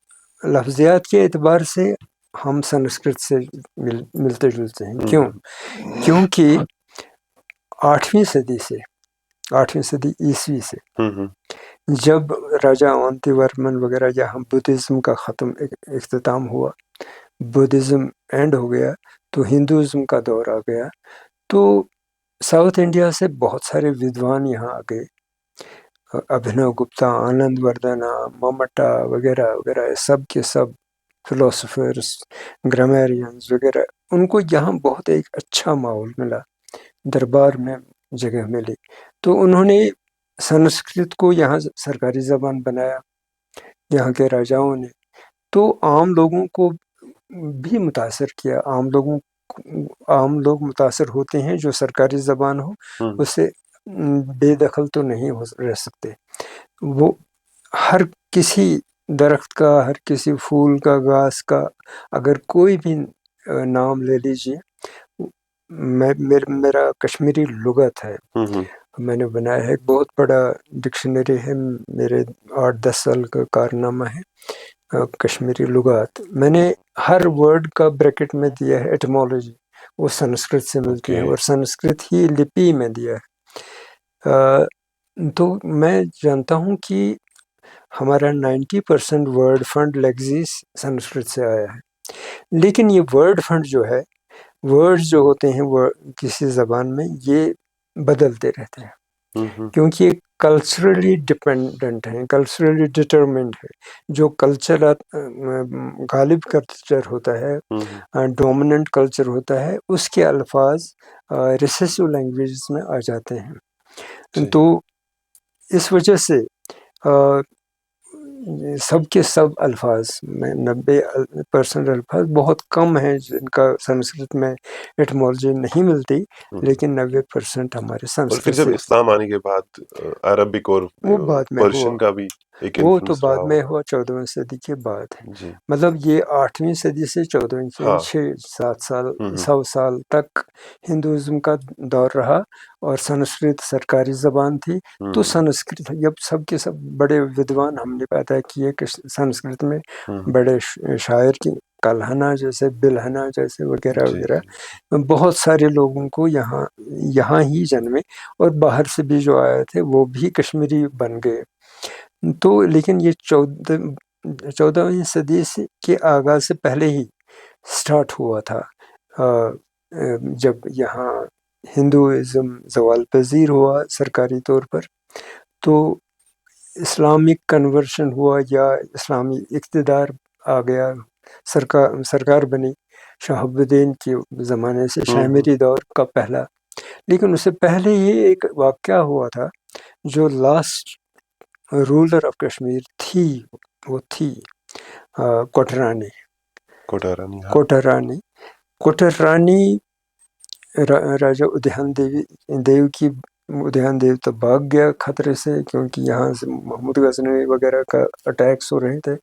لفظیات کے اعتبار سے ہم سنسکرت سے ملتے جلتے ہیں۔ کیوں؟ کیونکہ 8ویں صدی عیسوی سے جب راجا اونتی ورمن وغیرہ یہاں بدھزم کا اختتام ہوا، بدھزم اینڈ ہو گیا تو ہندوازم کا دور آ گیا، تو ساؤتھ انڈیا سے بہت سارے ودوان یہاں آ گئے، ابھینو گپتا، آنند وردھنا، ممٹا وغیرہ وغیرہ، سب کے سب فلاسفرس، گرامیرینز وغیرہ، ان کو یہاں بہت ایک اچھا ماحول ملا، دربار میں جگہ ملی، تو انہوں نے سنسکرت کو یہاں سرکاری زبان بنایا یہاں کے راجاؤں نے، تو عام لوگوں کو بھی متاثر کیا۔ عام لوگ متاثر ہوتے ہیں، جو سرکاری زبان ہو اس سے بے دخل تو نہیں رہ سکتے۔ وہ ہر کسی درخت کا، ہر کسی پھول کا، گھاس کا، اگر کوئی بھی نام لے لیجیے، میرا کشمیری لغت ہے، میں نے بنایا ہے، ایک بہت بڑا ڈکشنری ہے، میرے 8-10 سال کا کارنامہ ہے کشمیری لغات۔ میں نے ہر ورڈ کا بریکٹ میں دیا ہے ایٹمالوجی، وہ سنسکرت سے ملتی ہے، اور سنسکرت ہی لپی میں دیا ہے۔ تو میں جانتا ہوں کہ ہمارا 90% ورڈ فنڈ لیگزیس سنسکرت سے آیا ہے، لیکن یہ ورڈ فنڈ جو ہے، ورڈز جو ہوتے ہیں وہ کسی زبان میں یہ بدلتے رہتے ہیں، کیونکہ یہ کلچرلی ڈپینڈنٹ ہیں، کلچرلی ڈٹرمنڈ ہے۔ جو کلچر غالب کلچر ہوتا ہے، ڈومیننٹ کلچر ہوتا ہے، اس کے الفاظ ریسیسو لینگویجز میں آ جاتے ہیں، تو اس وجہ سے سب کے سب الفاظ میں 90% الفاظ بہت کم ہیں جن کا سنسکرت میں ایٹمالوجی نہیں ملتی، لیکن 90% ہمارے اور پھر سنسکرت جب سے، اسلام آنے کے بعد عربک اور وہ بعد میں ہوا، پرشین کا بھی ایک وہ تو انفلوئنس بعد رہا میں ہوگا۔ ہوا 14ویں صدی کے بعد، جی مطلب یہ 8ویں صدی سے 14ویں صدی، ہاں 6-7 سال، 100 سال تک ہندوازم کا دور رہا، اور سنسکرت سرکاری زبان تھی، تو سنسکرت جب سب کے سب بڑے ودوان ہم نے پیدا کیے کہ سنسکرت میں، بڑے شاعر کی کلہنا جیسے، بلہنا جیسے وغیرہ جی وغیرہ، جی بہت سارے لوگوں کو یہاں ہی جنمے، اور باہر سے بھی جو آئے تھے وہ بھی کشمیری بن گئے۔ تو لیکن یہ 14ویں صدی کے آغاز سے پہلے ہی سٹارٹ ہوا تھا، جب یہاں ہندوازم زوال پذیر ہوا سرکاری طور پر، تو اسلامک کنورشن ہوا، یا اسلامی اقتدار آ گیا، سرکار بنی شہاب الدین کے زمانے سے، شامیری دور کا پہلا۔ لیکن اس سے پہلے یہ ایک واقعہ ہوا تھا، جو لاسٹ رولر آف کشمیر تھی، وہ تھی کوٹرانی۔ کوٹارانی، ہاں کوٹر رانی راجہ ادھیان دیو کی، ادھیان دیو تو بھاگ گیا خطرے سے، کیونکہ یہاں سے محمود غزنوی وغیرہ کا اٹیکس ہو رہے تھے،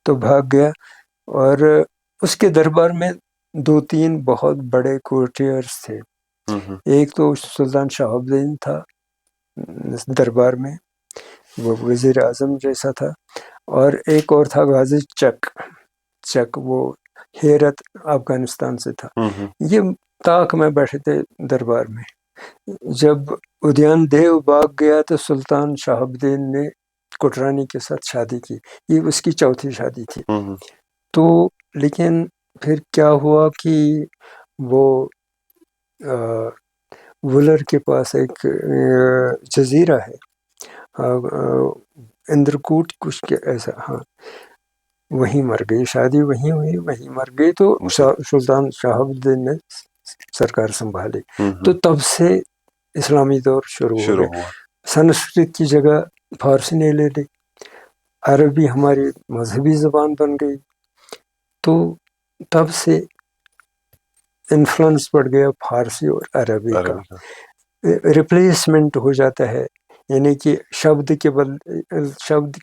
تو بھاگ گیا، اور اس کے دربار میں 2-3 بہت بڑے کورٹیئرس تھے۔ ایک تو سلطان شہاب الدین تھا دربار میں، وہ وزیر اعظم جیسا تھا، اور ایک اور تھا غازی چک، وہ ہیرت افغانستان سے تھا۔ یہ طاق میں بیٹھے تھے دربار میں۔ جب ادھیان دیو بھاگ گیا تو سلطان شہاب الدین نے کوٹرانی کے ساتھ شادی کی، یہ اس کی 4تھی شادی تھی۔ تو لیکن پھر کیا ہوا کہ وہ ولر کے پاس ایک جزیرہ ہے، اندرکوٹ کچھ کے ایسا، ہاں، وہیں مر گئی، شادی وہیں ہوئی، وہیں مر گئی، تو سلطان شہاب الدین نے سرکار سنبھالی تو تب سے اسلامی دور شروع ہو گیا. سنسکرت کی جگہ فارسی نے لے لی, عربی ہماری مذہبی زبان بن گئی, تو تب سے انفلوئنس بڑھ گیا فارسی اور عربی کا. ریپلیسمنٹ ہو جاتا ہے, یعنی کہ شبد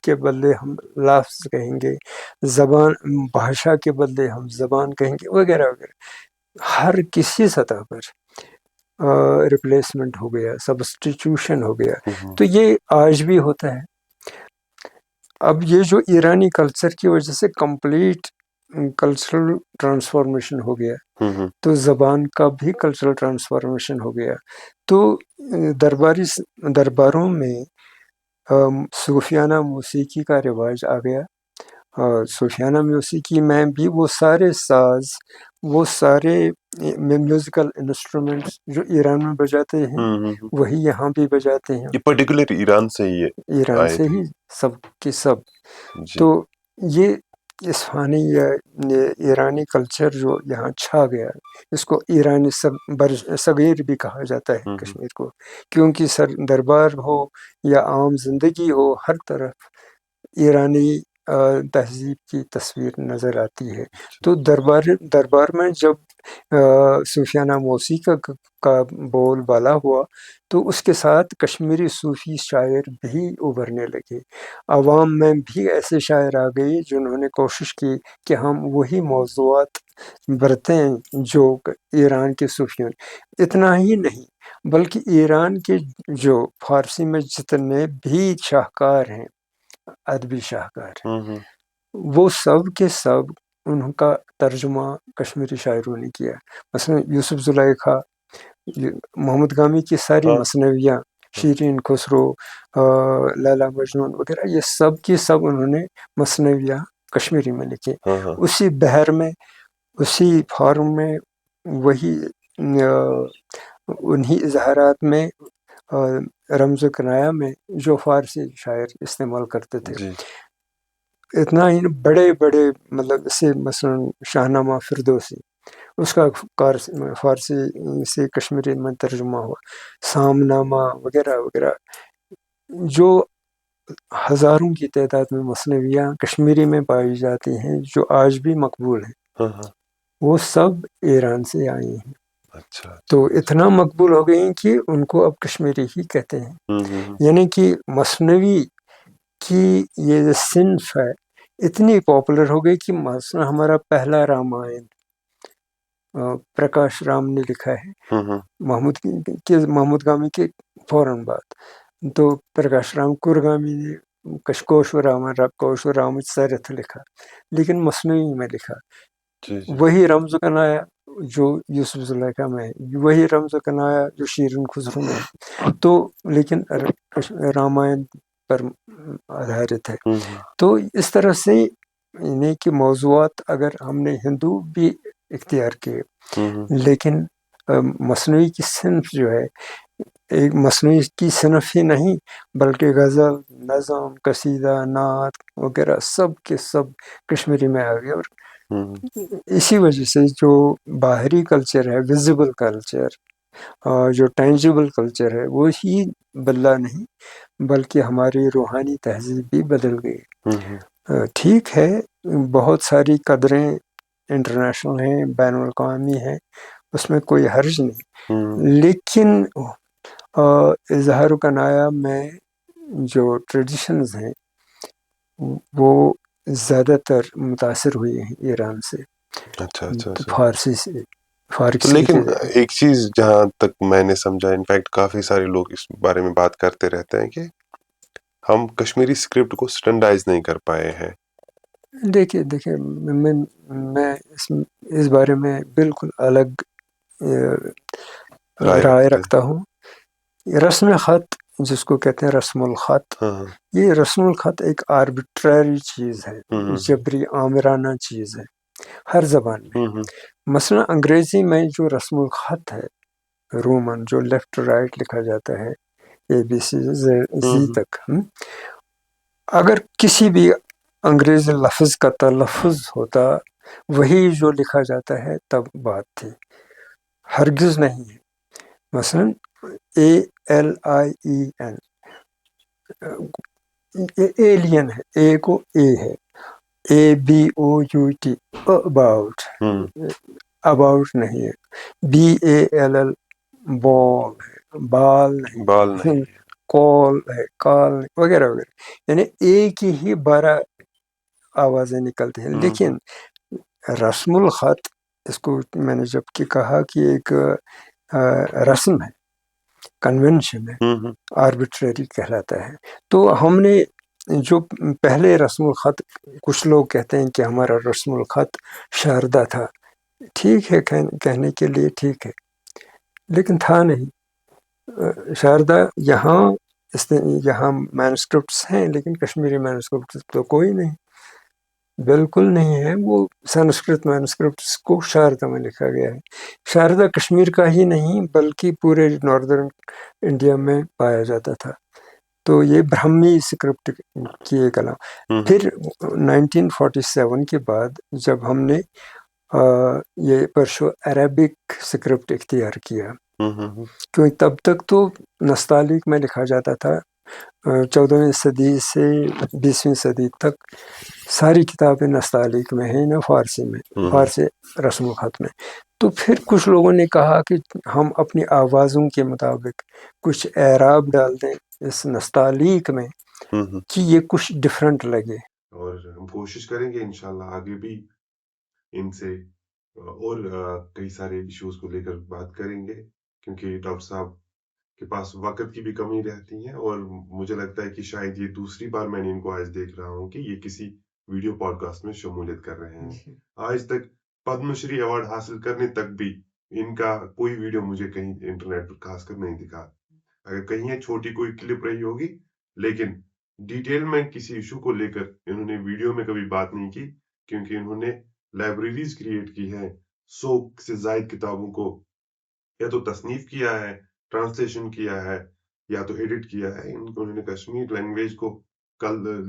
کے بدلے ہم لفظ کہیں گے, زبان بھاشا کے بدلے ہم زبان کہیں گے, وغیرہ وغیرہ. ہر کسی سطح پر ریپلیسمنٹ ہو گیا, سبسٹیٹیوشن ہو گیا. تو یہ آج بھی ہوتا ہے. اب یہ جو ایرانی کلچر کی وجہ سے کمپلیٹ کلچرل ٹرانسفارمیشن ہو گیا, تو زبان کا بھی کلچرل ٹرانسفارمیشن ہو گیا. تو درباروں میں صوفیانہ موسیقی کا رواج آ گیا. صوفیانہ موسیقی میں بھی وہ سارے ساز, وہ سارے میوزیکل انسٹرومنٹس جو ایران میں بجاتے ہیں وہی یہاں بھی بجاتے ہیں. یہ پرٹیکولر ایران سے ہی ایران سے ہی سب کے سب. تو یہ اصفہانی یا ایرانی کلچر جو یہاں چھا گیا, اس کو ایرانی صغیر بھی کہا جاتا ہے کشمیر کو, کیونکہ دربار ہو یا عام زندگی ہو, ہر طرف ایرانی تہذیب کی تصویر نظر آتی ہے. تو دربار میں جب صوفیانہ موسیقی کا بول بالا ہوا تو اس کے ساتھ کشمیری صوفی شاعر بھی ابھرنے لگے. عوام میں بھی ایسے شاعر آ گئے جنہوں نے کوشش کی کہ ہم وہی موضوعات برتیں جو ایران کے صوفیوں نے. اتنا ہی نہیں بلکہ ایران کے جو فارسی میں جتنے بھی شاہکار ہیں, ادبی شاہکار, وہ سب کے سب ان کا ترجمہ کشمیری شاعروں نے کیا. مثلا یوسف زلیخا, محمد غامی کی ساری مثنویاں, شیرین خسرو, لیلا مجنون وغیرہ, یہ سب کی سب انہوں نے مثنویاں کشمیری میں لکھی. اسی بحر میں, اسی فارم میں, وہی انہی اظہارات میں, رمز و کنایہ میں جو فارسی شاعر استعمال کرتے تھے. اتنا ہی بڑے بڑے مطلب اسے مثلا شاہنامہ فردوسی, اس کا فارسی سے کشمیری میں ترجمہ ہوا. سامنامہ وغیرہ وغیرہ, جو ہزاروں کی تعداد میں مثنویاں کشمیری میں پائی جاتی ہیں جو آج بھی مقبول ہیں, وہ سب ایران سے آئی ہیں. تو اتنا مقبول ہو گئی کہ ان کو اب کشمیری ہی کہتے ہیں. یعنی کہ مثنوی کی یہ جو صنف ہے اتنی پاپولر ہو گئی کہ مثلا ہمارا پہلا رامائن پرکاش رام نے لکھا ہے محمود غامی کے فوراً بعد. تو پرکاش رام کورگامی نے کوش و رام سرتھ لکھا, لیکن مثنوی میں لکھا. وہی رمز و کنایہ جو یوسف زلیخا میں ہے, وہی رمز و کنایہ جو شیرین خسرو میں ہے, تو لیکن رامائن پر آدھارت ہے. تو اس طرح سے یعنی کہ موضوعات اگر ہم نے ہندو بھی اختیار کیے, لیکن مصنوعی کی صنف جو ہے ایک مصنوعی کی صنف ہی نہیں بلکہ غزل, نظم, قصیدہ, نعت وغیرہ سب کے سب کشمیری میں آ گیا. اور اسی وجہ سے جو باہری کلچر ہے, ویزیبل کلچر, جو ٹینجیبل کلچر ہے, وہ ہی بدلا نہیں بلکہ ہماری روحانی تہذیب بھی بدل گئی. ٹھیک ہے, بہت ساری قدریں انٹرنیشنل ہیں, بین الاقوامی ہیں, اس میں کوئی حرج نہیں, لیکن اظہار و کنایہ میں جو ٹریڈیشنز ہیں وہ زیادہ تر متاثر ہوئی ہیں ایران سے, فارسی سے. لیکن ایک چیز جہاں تک میں نے سمجھا, انفیکٹ کافی سارے لوگ اس بارے میں بات کرتے رہتے ہیں کہ ہم کشمیری اسکرپٹ کو سٹینڈائز نہیں کر پائے ہیں. دیکھیے میں اس بارے میں بالکل الگ رائے رکھتا ہوں. رسم خط جس کو کہتے ہیں رسم الخط, یہ رسم الخط ایک آربیٹرری چیز ہے, جبری آمرانہ چیز ہے ہر زبان میں. مثلا انگریزی میں جو رسم الخط ہے رومن, جو لیفٹ رائٹ لکھا جاتا ہے ABC زی تک, اگر کسی بھی انگریزی لفظ کا تلفظ ہوتا وہی جو لکھا جاتا ہے تب بات تھی. ہرگز نہیں ہے. مثلاً ALIEN ایلین ہے، اے کو اے ہے، ABOUT اباؤٹ، اباؤٹ نہیں ہے. BALL بال ہے، بال بال نہیں. نہیں. کال ہے، کال نہیں، وغیرہ وغیرہ. یعنی اے کی ہی 12 آوازیں نکلتی ہیں. لیکن رسم الخط، اس کو میں نے جب کہ کہا کہ ایک رسم ہے، کنونشن ہے، آربیٹریری کہلاتا ہے. تو ہم نے جو پہلے رسم الخط، کچھ لوگ کہتے ہیں کہ ہمارا رسم الخط شاردہ تھا. ٹھیک ہے، کہنے کے لیے ٹھیک ہے، لیکن تھا نہیں. شاردہ یہاں مینuscripts ہیں، لیکن کشمیری مینuscripts تو کوئی نہیں، بالکل نہیں ہے. وہ سنسکرت مینuscripts کو شاردہ میں لکھا گیا ہے. شاردہ کشمیر کا ہی نہیں بلکہ پورے ناردرن انڈیا میں پایا جاتا تھا. تو یہ برہمی اسکرپٹ کی ایک علامت. پھر 1947 کے بعد جب ہم نے یہ پرشو عربک اسکرپٹ اختیار کیا، کیونکہ تب تک تو نستعلیق میں لکھا جاتا تھا. 14ویں صدی سے 20ویں صدی تک ساری کتابیں نستعلیق میں ہیں، نہ فارسی میں، فارسی رسم الخط میں. تو پھر کچھ لوگوں نے کہا کہ ہم اپنی آوازوں کے مطابق کچھ اعراب ڈال دیں اس نستعلیق میں کہ یہ کچھ ڈفرینٹ لگے. اور ہم کوشش کریں گے انشاءاللہ آگے بھی ان سے اور کئی سارے ایشوز کو لے کر بات کریں گے، کیونکہ ڈاکٹر صاحب کے پاس وقت کی بھی کمی رہتی ہے. اور مجھے لگتا ہے کہ شاید یہ دوسری بار میں نے ان کو آج دیکھ رہا ہوں کہ یہ کسی ویڈیو پوڈ کاسٹ میں شمولیت کر رہے ہیں. آج تک پدم شری ایوارڈ حاصل کرنے تک بھی ان کا کوئی ویڈیو مجھے کہیں انٹرنیٹ پر خاص کر نہیں دکھا. اگر کہیں چھوٹی کوئی کلپ رہی ہوگی، لیکن ڈیٹیل میں کسی ایشو کو لے کر انہوں نے ویڈیو میں کبھی بات نہیں کی، کیونکہ انہوں نے لائبریریز کریٹ کی ہیں. 100 سے زائد کتابوں کو یا تو تصنیف کیا ہے، ٹرانسلیشن کیا ہے، یا تو ایڈٹ کیا ہے. انہوں نے کشمیر لینگویج کو،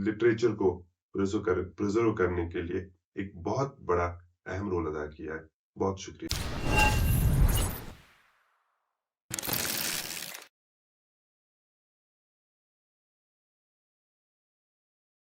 لٹریچر کو پرزرو کرنے کے لیے ایک بہت بڑا اہم رول ادا کیا ہے. بہت شکریہ.